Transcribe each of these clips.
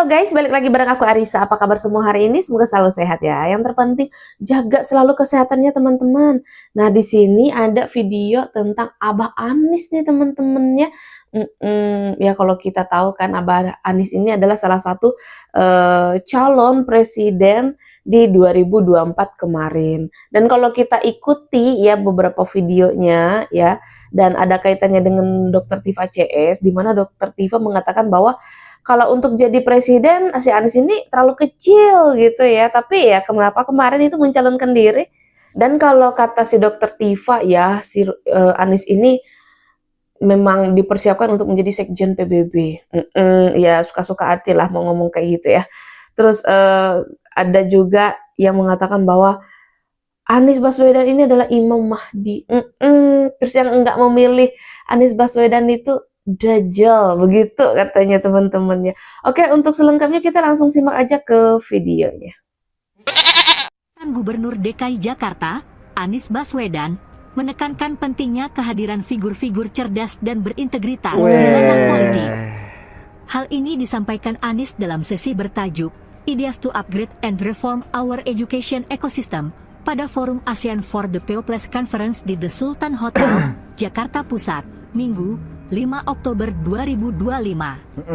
Halo guys, balik lagi bareng aku Arisa. Apa kabar semua hari ini? Semoga selalu sehat ya. Yang terpenting jaga selalu kesehatannya teman-teman. Nah, di sini ada video tentang Abah Anis nih teman-temannya. Ya kalau kita tahu kan Abah Anis ini adalah salah satu calon presiden di 2024 kemarin. Dan kalau kita ikuti ya beberapa videonya ya, dan ada kaitannya dengan Dr. Tifa CS, di mana Dr. Tifa mengatakan bahwa kalau untuk jadi presiden si Anies ini terlalu kecil gitu ya, tapi ya kenapa kemarin itu mencalonkan diri. Dan kalau kata si Dokter Tifa ya, si Anies ini memang dipersiapkan untuk menjadi sekjen PBB. Ya suka-suka hati lah mau ngomong kayak gitu ya. Terus ada juga yang mengatakan bahwa Anies Baswedan ini adalah Imam Mahdi. Terus yang enggak memilih Anies Baswedan itu Dajjal, begitu katanya teman-temannya. Oke, untuk selengkapnya kita langsung simak aja ke videonya. Gubernur DKI Jakarta, Anies Baswedan, menekankan pentingnya kehadiran figur-figur cerdas dan berintegritas di ranah politik. Hal ini disampaikan Anies dalam sesi bertajuk Ideas to Upgrade and Reform Our Education Ecosystem pada Forum ASEAN for the People's Conference di The Sultan Hotel, Jakarta Pusat, Minggu, 5 Oktober 2025.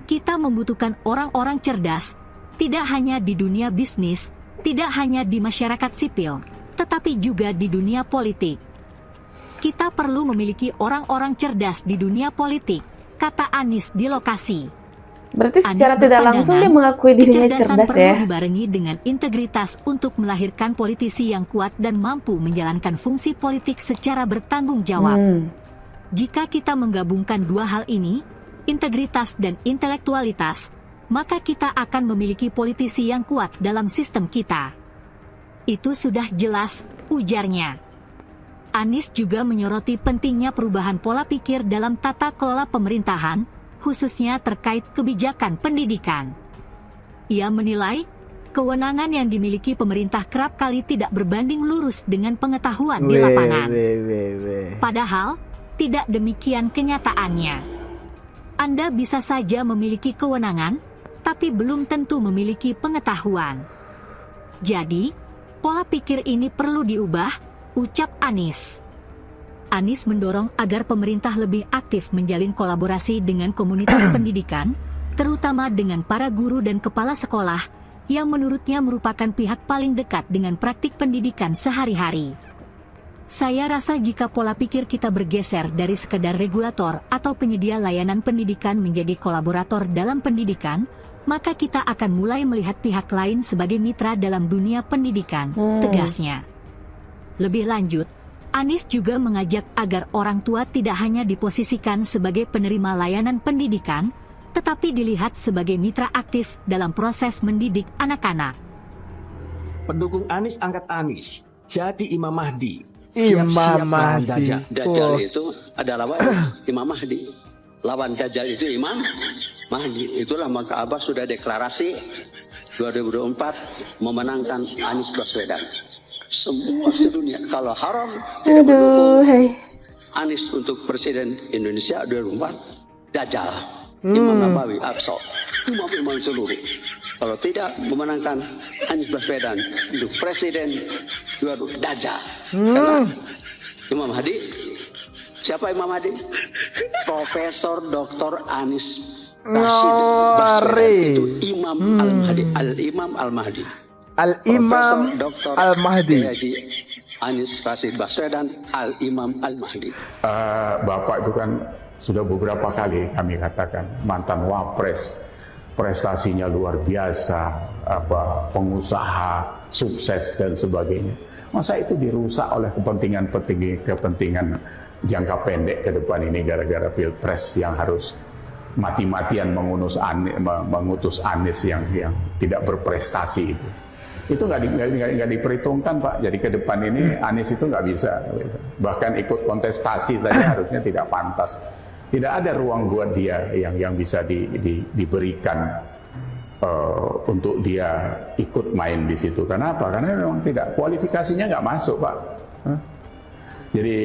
Kita membutuhkan orang-orang cerdas, tidak hanya di dunia bisnis, tidak hanya di masyarakat sipil, tetapi juga di dunia politik. Kita perlu memiliki orang-orang cerdas di dunia politik, kata Anies di lokasi. Berarti secara tidak langsung dia mengakui dirinya cerdas ya. Perlu dibarengi dengan integritas untuk melahirkan politisi yang kuat dan mampu menjalankan fungsi politik secara bertanggung jawab. Jika kita menggabungkan dua hal ini, integritas dan intelektualitas, maka kita akan memiliki politisi yang kuat dalam sistem kita. Itu sudah jelas, ujarnya. Anies juga menyoroti pentingnya perubahan pola pikir dalam tata kelola pemerintahan, khususnya terkait kebijakan pendidikan. Ia menilai, kewenangan yang dimiliki pemerintah kerap kali tidak berbanding lurus dengan pengetahuan di lapangan. Padahal, tidak demikian kenyataannya. Anda bisa saja memiliki kewenangan, tapi belum tentu memiliki pengetahuan. Jadi, pola pikir ini perlu diubah, ucap Anies. Anies mendorong agar pemerintah lebih aktif menjalin kolaborasi dengan komunitas pendidikan, terutama dengan para guru dan kepala sekolah, yang menurutnya merupakan pihak paling dekat dengan praktik pendidikan sehari-hari. Saya rasa jika pola pikir kita bergeser dari sekedar regulator atau penyedia layanan pendidikan menjadi kolaborator dalam pendidikan, maka kita akan mulai melihat pihak lain sebagai mitra dalam dunia pendidikan, tegasnya. Lebih lanjut, Anies juga mengajak agar orang tua tidak hanya diposisikan sebagai penerima layanan pendidikan, tetapi dilihat sebagai mitra aktif dalam proses mendidik anak-anak. Pendukung Anies angkat Anies, jadi Imam Mahdi. Imam Mahdi. Dajjal itu adalah Imam Mahdi. Lawan Dajjal itu Imam Mahdi. Itulah maka Abah sudah deklarasi 2024 memenangkan Anies Baswedan. Semua sedunia kalau haram Anies untuk presiden Indonesia 2024 Dajjal. Imam Nabawi, Aqsa, imam-imam seluruh. Kalau tidak memenangkan Anies Baswedan untuk presiden Dajjal. Karena Imam Mahdi, siapa Imam Mahdi? Profesor Dr. Anies Baswedan itu Imam Al-Mahdi, Al-Imam Al-Mahdi. Al-Imam Al-Mahdi. Anies Rashid Baswedan, Al-Imam Al-Mahdi. Bapak itu kan sudah beberapa kali kami katakan mantan wapres, prestasinya luar biasa, pengusaha sukses dan sebagainya. Masa itu dirusak oleh kepentingan jangka pendek ke depan ini gara-gara pilpres yang harus mati-matian mengutus Anies yang tidak berprestasi itu. Itu nggak diperhitungkan Pak. Jadi ke depan ini Anies itu nggak bisa. Bahkan ikut kontestasi saja harusnya tidak pantas. Tidak ada ruang buat dia yang bisa diberikan untuk dia ikut main di situ. Kenapa? Karena memang tidak, kualifikasinya nggak masuk Pak. Jadi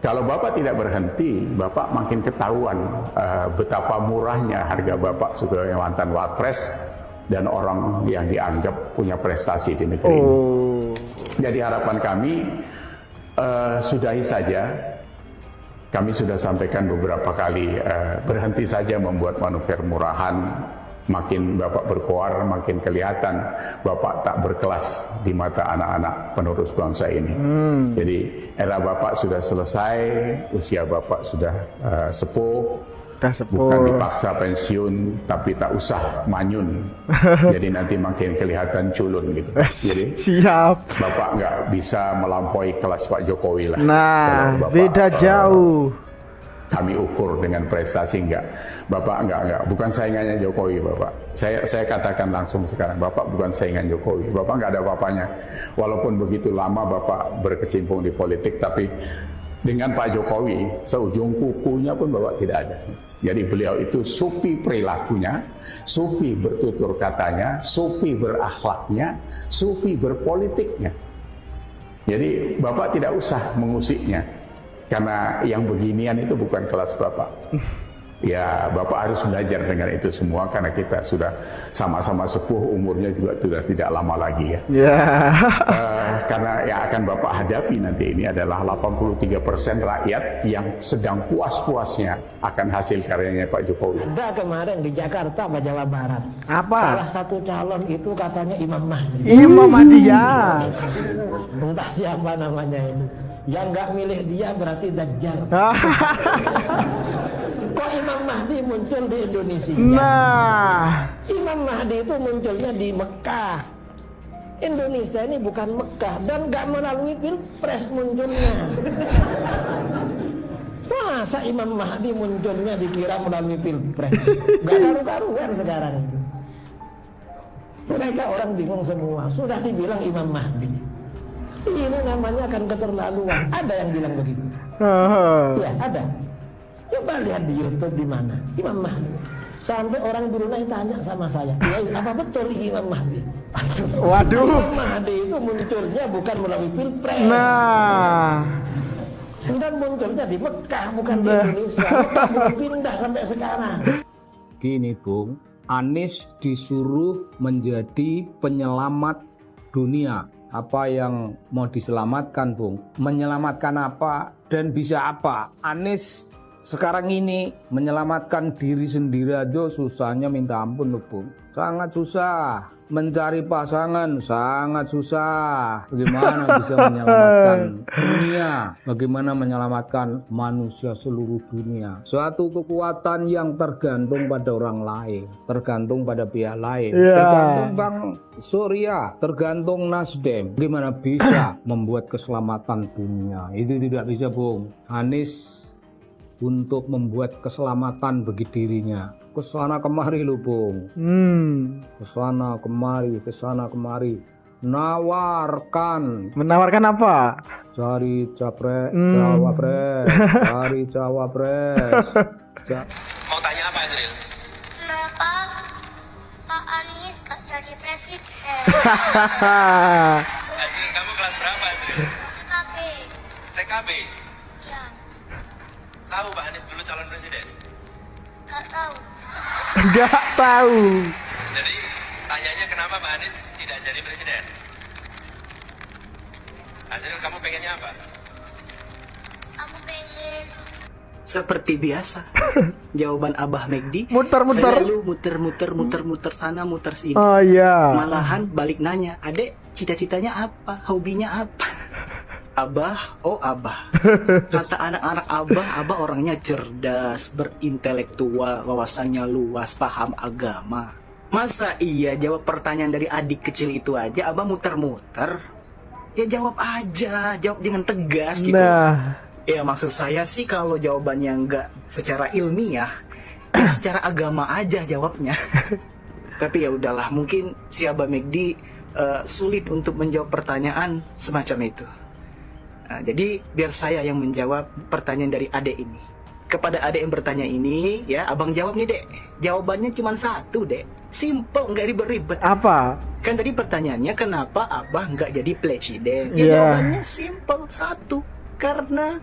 Kalau Bapak tidak berhenti, Bapak makin ketahuan betapa murahnya harga Bapak sebagai mantan Wapres dan orang yang dianggap punya prestasi di negeri ini. Jadi harapan kami sudahi saja. Kami sudah sampaikan beberapa kali, berhenti saja membuat manuver murahan. Makin Bapak berkoar, makin kelihatan Bapak tak berkelas di mata anak-anak penerus bangsa ini. Jadi era Bapak sudah selesai, usia Bapak sudah sepuh, bukan dipaksa pensiun, tapi tak usah manyun. Jadi nanti makin kelihatan culun gitu. Jadi Siap. Bapak nggak bisa melampaui kelas Pak Jokowi lah. Nah, Kalau Bapak, beda jauh. Kami ukur dengan prestasi enggak. Bapak enggak. Bukan saingannya Jokowi, Bapak. Saya katakan langsung sekarang, Bapak bukan saingan Jokowi. Bapak enggak ada apa-apanya. Walaupun begitu lama Bapak berkecimpung di politik, tapi dengan Pak Jokowi, seujung kukunya pun Bapak tidak ada. Jadi beliau itu sufi perilakunya, sufi bertutur katanya, sufi berakhlaknya, sufi berpolitiknya. Jadi Bapak tidak usah mengusiknya. Karena yang beginian itu bukan kelas Bapak. Ya, Bapak harus belajar dengan itu semua karena kita sudah sama-sama sepuh, umurnya juga sudah tidak lama lagi ya. Karena yang akan Bapak hadapi nanti ini adalah 83% rakyat yang sedang puas-puasnya akan hasil karyanya Pak Jokowi. Ada kemarin di Jakarta, Jawa Barat. Apa? Salah satu calon itu katanya Imam Mahdi. Imam Mahdi ya. Entah siapa namanya itu. Yang nggak milih dia berarti Dajjal. Kok Imam Mahdi muncul di Indonesia? Nah, Imam Mahdi itu munculnya di Mekah. Indonesia ini bukan Mekah dan nggak melalui pilpres munculnya. Masa Imam Mahdi munculnya dikira melalui pilpres? Nggak karu-karuan sekarang itu. Mereka orang bingung semua. Sudah dibilang Imam Mahdi. Ini namanya akan keterlaluan. Ada yang bilang begitu? Ya, ada. Coba lihat di YouTube di mana Imam Mahdi. Sampai orang Brunei tanya sama saya, apa betul Imam Mahdi? waduh. Imam Mahdi itu munculnya bukan melalui pilpres. Nah, Dan munculnya di Mekah, bukan di Indonesia. Mekah belum pindah sampai sekarang. Gini Bung, Anies disuruh menjadi penyelamat dunia. Apa yang mau diselamatkan Bung? Menyelamatkan apa dan bisa apa? Anies sekarang ini menyelamatkan diri sendiri aja susahnya minta ampun loh Bung. Sangat susah. Mencari pasangan sangat susah. Bagaimana bisa menyelamatkan dunia? Bagaimana menyelamatkan manusia seluruh dunia? Suatu kekuatan yang tergantung pada orang lain, tergantung pada pihak lain, tergantung Bang Surya, tergantung Nasdem. Bagaimana bisa membuat keselamatan dunia? Itu tidak bisa Bung. Anies untuk membuat keselamatan bagi dirinya. Kesana kemari lu Bung. Kesana kemari. Nawarkan. Menawarkan apa? Cari cawapres. Cari cawapres. Mau tanya apa Azril? Kenapa Pak Anies gak jadi presiden? Azril, kamu kelas berapa Azril? TKB. TKB? Ya, Tahu Pak Anies dulu calon presiden? gak tahu. Nggak tahu. Jadi tanyanya kenapa Pak Anies tidak jadi presiden? Azril, kamu pengennya apa? Aku pengen Seperti biasa, jawaban Abah Megdi Muter-muter. selalu muter-muter sana, muter sini. Oh iya. Malahan balik nanya, adek cita-citanya apa? Hobinya apa? Abah, oh Abah. Kata anak-anak Abah orangnya cerdas, berintelektual, wawasannya luas, paham agama. Masa iya jawab pertanyaan dari adik kecil itu aja Abah muter-muter? Ya jawab aja, jawab dengan tegas gitu. Nah, Ya maksud saya sih kalau jawabannya nggak secara ilmiah, ya secara agama aja jawabnya. Tapi ya udahlah, mungkin si Abah Megdi sulit untuk menjawab pertanyaan semacam itu. Nah, jadi biar saya yang menjawab pertanyaan dari adek ini. Kepada adek yang bertanya ini, ya abang jawab nih dek. Jawabannya cuma satu dek, simple, nggak ribet-ribet. apa? Kan tadi pertanyaannya kenapa abah nggak jadi presiden? Ya Iya. jawabannya simple, satu. Karena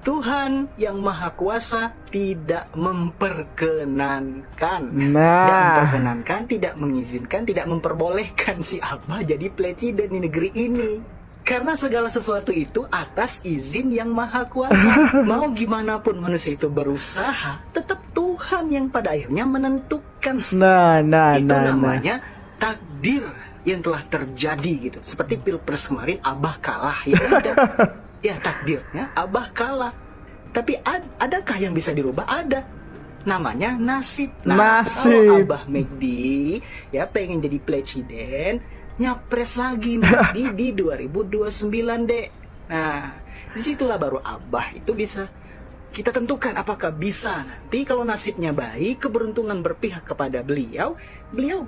Tuhan yang Maha Kuasa tidak memperkenankan. Nah. Tidak memperkenankan, tidak mengizinkan, tidak memperbolehkan si Abah jadi presiden di negeri ini. Karena segala sesuatu itu atas izin yang Maha Kuasa. Mau gimana pun manusia itu berusaha, tetap Tuhan yang pada akhirnya menentukan. Itu namanya takdir yang telah terjadi gitu. Seperti Pilpres kemarin Abah kalah, ya udah. Ya takdirnya Abah kalah. Tapi adakah yang bisa dirubah? Ada. Namanya nasib. Nah, kalau Abah Megdi ya pengen jadi presiden, nyapres lagi nanti di 2029 dek. Nah, disitulah baru Abah itu bisa kita tentukan apakah bisa nanti kalau nasibnya baik, keberuntungan berpihak kepada beliau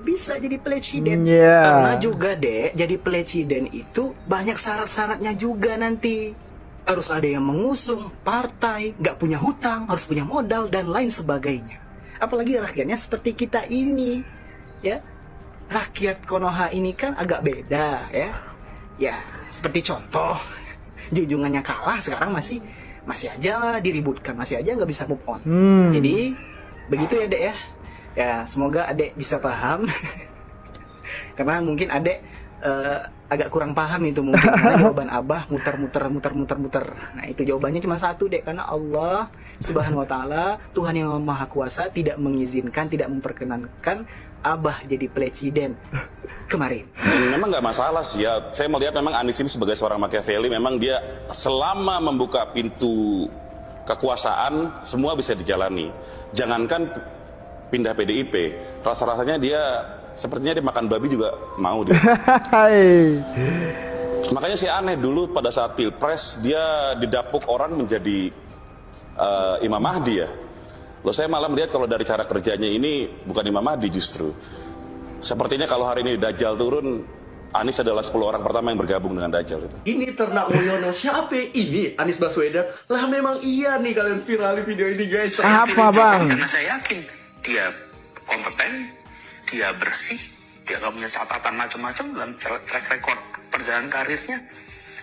bisa jadi presiden. Karena juga dek, jadi presiden itu banyak syarat-syaratnya juga nanti. Harus ada yang mengusung partai, nggak punya hutang, harus punya modal dan lain sebagainya. Apalagi rakyatnya seperti kita ini, ya. Rakyat Konoha ini kan agak beda ya. Ya, seperti contoh junjungannya kalah sekarang masih aja lah diributkan, masih aja nggak bisa move on. Jadi begitu ya dek ya. Ya semoga adek bisa paham. Karena mungkin adek agak kurang paham itu mungkin karena jawaban Abah muter. Nah itu jawabannya cuma satu dek, karena Allah Subhanahu Wa Taala Tuhan yang Maha Kuasa tidak mengizinkan, tidak memperkenankan Abah jadi presiden kemarin. Memang nggak masalah sih ya. Saya melihat memang Anies ini sebagai seorang Machiavelli, memang dia selama membuka pintu kekuasaan semua bisa dijalani. Jangankan pindah PDIP, rasa-rasanya dia sepertinya dia makan babi juga mau dia. Makanya sih aneh dulu pada saat Pilpres dia didapuk orang menjadi Imam Mahdi ya. Loh saya malah melihat kalau dari cara kerjanya ini bukan Imam Mahdi justru. Sepertinya kalau hari ini Dajjal turun, Anies adalah 10 orang pertama yang bergabung dengan Dajjal itu. Ini Ternak Mulyono, siapa? Ini Anies Baswedan. Lah memang iya nih kalian viralin video ini guys. Apa bang? Karena saya yakin dia kompeten, dia bersih, dia gak punya catatan macam-macam dalam track record perjalanan karirnya.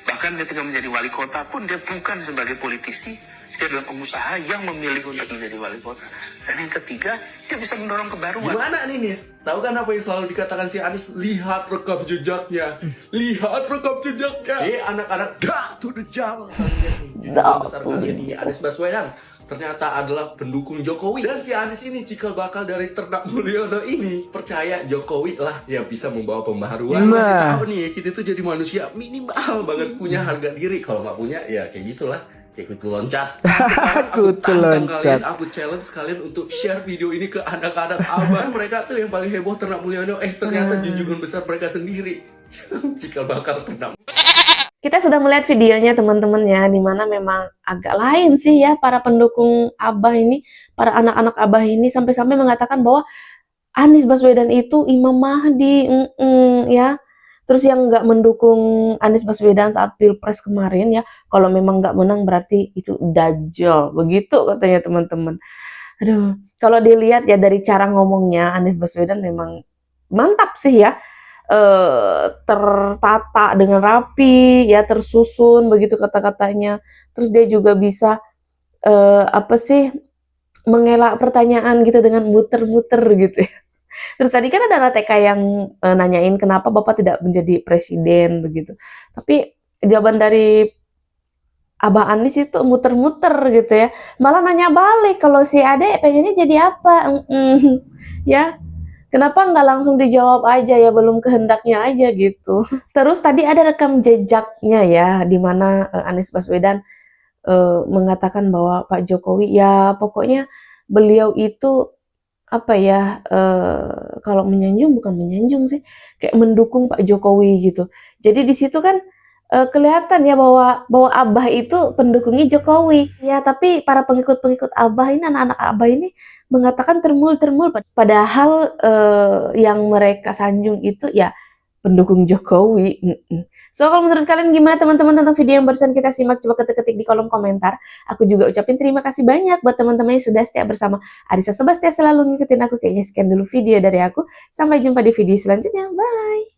Bahkan ketika menjadi wali kota pun dia bukan sebagai politisi, dia adalah pengusaha yang memilih untuk menjadi wali kota. Dan yang ketiga, dia bisa mendorong kebaruan. Gimana nih Nis? Tahu kan apa yang selalu dikatakan si Anies? Lihat rekam jejaknya. Lihat rekam jejaknya. Anak-anak dah to the jungle. Besar kalian ini Anies Baswedan ternyata adalah pendukung Jokowi. Dan si Anies ini cikal bakal dari Ternak Mulyono ini percaya Jokowi lah yang bisa membawa pembaharuan. Masih tahu nih kita tuh jadi manusia minimal banget punya harga diri. Kalau nggak punya ya kayak gitulah. Ikut loncat. Sekarang aku tantang kalian, aku challenge kalian untuk share video ini ke anak-anak Abah. Mereka tuh yang paling heboh Ternak Mulyono. Ternyata junjungan besar mereka sendiri. Cikal bakal Ternak. Kita sudah melihat videonya teman-teman ya, dimana memang agak lain sih ya para pendukung Abah ini, para anak-anak Abah ini sampai-sampai mengatakan bahwa Anies Baswedan itu Imam Mahdi, ya. Terus yang nggak mendukung Anies Baswedan saat Pilpres kemarin ya, kalau memang nggak menang berarti itu Dajjal, begitu katanya teman-teman. Aduh, kalau dilihat ya dari cara ngomongnya Anies Baswedan memang mantap sih ya, tertata dengan rapi ya, tersusun begitu kata-katanya. Terus dia juga bisa mengelak pertanyaan gitu dengan muter-muter gitu ya. Terus tadi kan ada TK yang nanyain kenapa Bapak tidak menjadi presiden begitu. Tapi jawaban dari Abah Anies itu muter-muter gitu ya. Malah nanya balik, kalau si Ade pengennya jadi apa? Ya, kenapa nggak langsung dijawab aja ya, belum kehendaknya aja gitu. Terus tadi ada rekam jejaknya ya, di mana Anies Baswedan mengatakan bahwa Pak Jokowi ya pokoknya beliau itu kalau menyanjung bukan menyanjung sih, kayak mendukung Pak Jokowi gitu. Jadi di situ kan kelihatan ya bahwa Abah itu pendukungnya Jokowi. Ya, tapi para pengikut-pengikut Abah ini, anak-anak Abah ini mengatakan termul, padahal yang mereka sanjung itu ya pendukung Jokowi. So, kalau menurut kalian gimana teman-teman tentang video yang barusan kita simak? Coba ketik-ketik di kolom komentar. Aku juga ucapin terima kasih banyak buat teman-teman yang sudah setia bersama Arissa Sebastia, selalu ngikutin aku. Kayaknya sekian dulu video dari aku. Sampai jumpa di video selanjutnya. Bye!